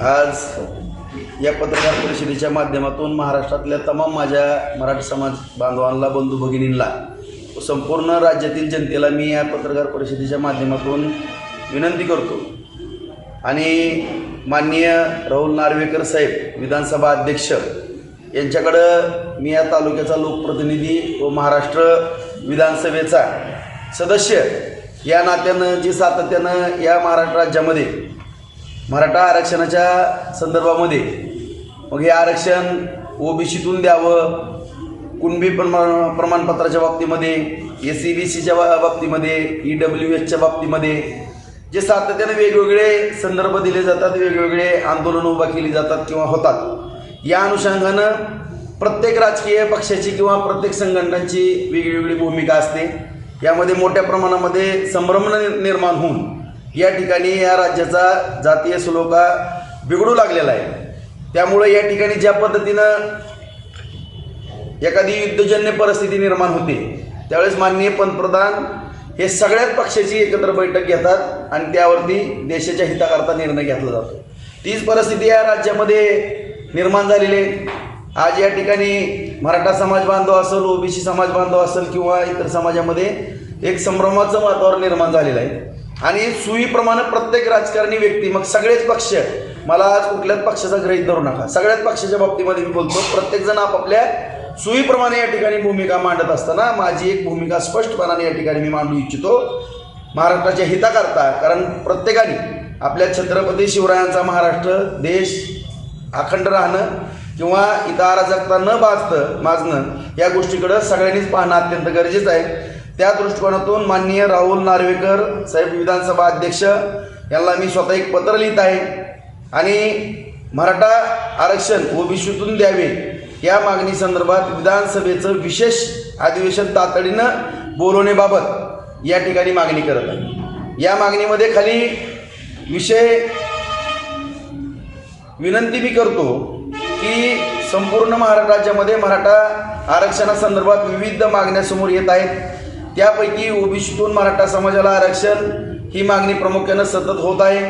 आज या पत्रकार परिषदेच्या माध्यमातून महाराष्ट्रातल्या तमाम माझ्या मराठी समाज बांधवांना, बंधू भगिनींना, संपूर्ण राज्यातील जनतेला मी या पत्रकार परिषदेच्या माध्यमातून विनंती करतो आणि माननीय राहुल नार्वेकर साहेब, विधानसभा अध्यक्ष यांच्याकडं मी या तालुक्याचा लोकप्रतिनिधी व महाराष्ट्र विधानसभेचा सदस्य या नात्यानं जी सातत्यानं या महाराष्ट्र राज्यामध्ये मराठा आरक्षणाच्या संदर्भामध्ये मग हे आरक्षण ओबीसीतून द्यावं, कुणबी प्रमाणपत्राच्या बाबतीमध्ये, SCBCच्या बाबतीमध्ये, EWSच्या बाबतीमध्ये जे सातत्याने वेगवेगळे संदर्भ दिले जातात, वेगवेगळे आंदोलनं उभा केली जातात किंवा होतात, या अनुषंगानं प्रत्येक राजकीय पक्षाची किंवा प्रत्येक संघटनांची वेगवेगळी भूमिका असते। यामध्ये मोठ्या प्रमाणामध्ये संभ्रम निर्माण होऊन या ठिकाणी या राज्याचा जातीय सुलोका बिघडू लागलेला आहे। त्यामुळे या ठिकाणी ज्या पद्धतीनं एखादी युद्धजन्य परिस्थिती निर्माण होते त्यावेळेस माननीय पंतप्रधान हे सगळ्याच पक्षाची एकत्र बैठक घेतात आणि त्यावरती देशाच्या हिताकरता निर्णय घेतला जातो। तीच परिस्थिती या राज्यामध्ये निर्माण झालेली आहे। आज या ठिकाणी मराठा समाज बांधव असेल, ओबीसी समाज बांधव असेल किंवा इतर समाजामध्ये एक संभ्रमाचं वातावरण निर्माण झालेलं आहे आणि सुईप्रमाणे प्रत्येक राजकारणी व्यक्ती, मग सगळेच पक्ष, मला आज कुठल्याच पक्षाचा गृहीत धरू नका, सगळ्याच पक्षाच्या बाबतीमध्ये मी बोलतो, प्रत्येकजण आपापल्या सुईप्रमाणे या ठिकाणी भूमिका मांडत असताना माझी एक भूमिका स्पष्टपणाने या ठिकाणी मी मांडू इच्छितो महाराष्ट्राच्या हिताकरता। कारण प्रत्येकाने आपल्या छत्रपती शिवरायांचा महाराष्ट्र देश अखंड राहणं किंवा इथं अराजकता न माजणं या गोष्टीकडे सगळ्यांनीच पाहणं अत्यंत गरजेचं आहे। त्या दृष्टिकोनातून माननीय राहुल नार्वेकर साहेब, विधानसभा अध्यक्ष यांना मी स्वतः एक पत्र लिहित आहे आणि मराठा आरक्षण ओबीसीतून द्यावे या मागणी संदर्भात विधानसभेचं विशेष अधिवेशन तातडीनं बोलवण्याबाबत या ठिकाणी मागणी करत आहे। या मागणीमध्ये खाली विषय विनंती मी करतो की संपूर्ण महाराष्ट्र राज्यामध्ये मराठा आरक्षणासंदर्भात विविध मागण्या समोर येत आहेत। त्यापैकी ओबीसीतून मराठा समाजाला आरक्षण ही मागणी प्रामुख्यानं सतत होत आहे।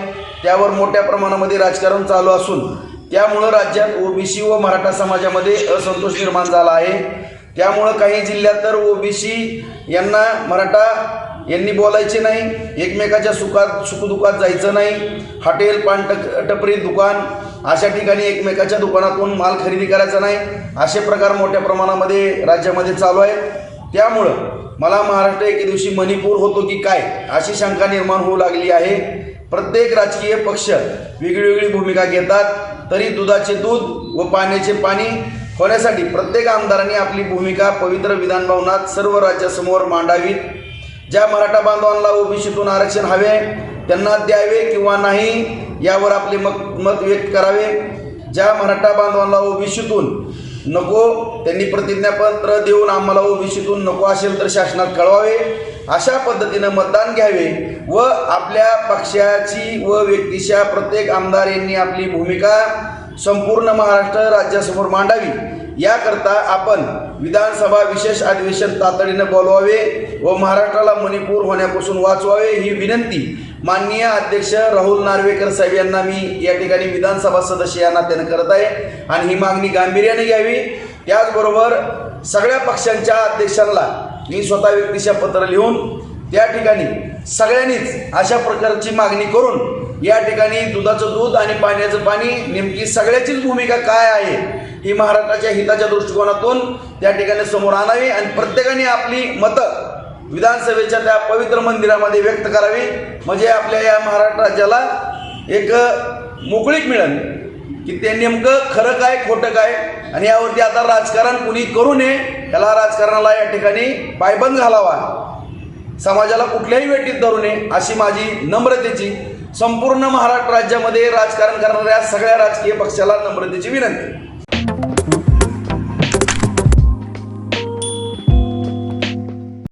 त्यावर मोठ्या प्रमाणामध्ये राजकारण चालू असून त्यामुळं राज्यात ओबीसी व मराठा समाजामध्ये असंतोष निर्माण झाला आहे। त्यामुळं काही जिल्ह्यात तर ओबीसी यांना मराठा यांनी बोलायचे नाही, एकमेकाच्या सुखदुःखात जायचं नाही, हॉटेल, पान टपरी दुकान अशा ठिकाणी एकमेकाच्या दुकानातून माल खरेदी करायचा नाही, असे प्रकार मोठ्या प्रमाणामध्ये राज्यामध्ये चालू आहेत। त्यामुळं मला महाराष्ट्र एके दिवशी मणिपूर होतो की काय अशी शंका निर्माण होऊ लागली आहे। प्रत्येक राजकीय पक्ष वेगळी भूमिका घेतात, तरी दुधाचे दूध व पाण्याचे पाणी होण्यासाठी प्रत्येक आमदारांनी आपली भूमिका पवित्र विधान भवनात सर्व राज्यासमोर मांडावी। ज्या मराठा बांधवांना ओबीसीतून आरक्षण हवे त्यांना द्यावे किंवा नाही यावर आपले मत व्यक्त करावे। ज्या मराठा बांधवांना ओबीसीतून नको त्यांनी प्रतिज्ञापत्र देऊन आम्हाला ओबीसीतून नको असेल तर शासनात कळवावे, अशा पद्धतीनं मतदान घ्यावे व आपल्या पक्षाची व व्यक्तीच्या प्रत्येक आमदार यांनी आपली भूमिका संपूर्ण महाराष्ट्र राज्यासमोर मांडावी। याकरता आपण विधानसभा विशेष अधिवेशन तातडीनं बोलवावे व महाराष्ट्राला मणिपूर होण्यापासून वाचवावे ही विनंती माननीय अध्यक्ष राहुल नार्वेकर साहेब यांना मी या ठिकाणी विधानसभा सदस्य या नात्यानं करत आहे आणि ही मागणी गांभीर्याने घ्यावी। त्याचबरोबर सगळ्या पक्षांच्या अध्यक्षांना मी स्वतः व्यक्तिशः पत्र लिहून त्या ठिकाणी सगळ्यांनीच अशा प्रकारची मागणी करून या ठिकाणी दुधाचं दूध आणि पाण्याचं पाणी नेमकी सगळ्याचीच भूमिका काय आहे ही महाराष्ट्राच्या हिताच्या दृष्टिकोनातून त्या ठिकाणी समोर आणावी आणि प्रत्येकाने आपली मतं विधानसभेच्या त्या पवित्र मंदिरामध्ये व्यक्त करावी। म्हणजे आपल्या या महाराष्ट्र राज्याला एक मोकळीक मिळेल की ते नेमकं खरं काय खोटं काय आणि यावरती आता राजकारण कुणी करू नये, त्याला राजकारणाला या ठिकाणी पायबंद घालावा, समाजाला कुठल्याही वेटीत धरू नये अशी माझी नम्रतेची संपूर्ण महाराष्ट्र राज्यामध्ये राजकारण करणाऱ्या सगळ्या राजकीय पक्षाला नम्रतेची विनंती।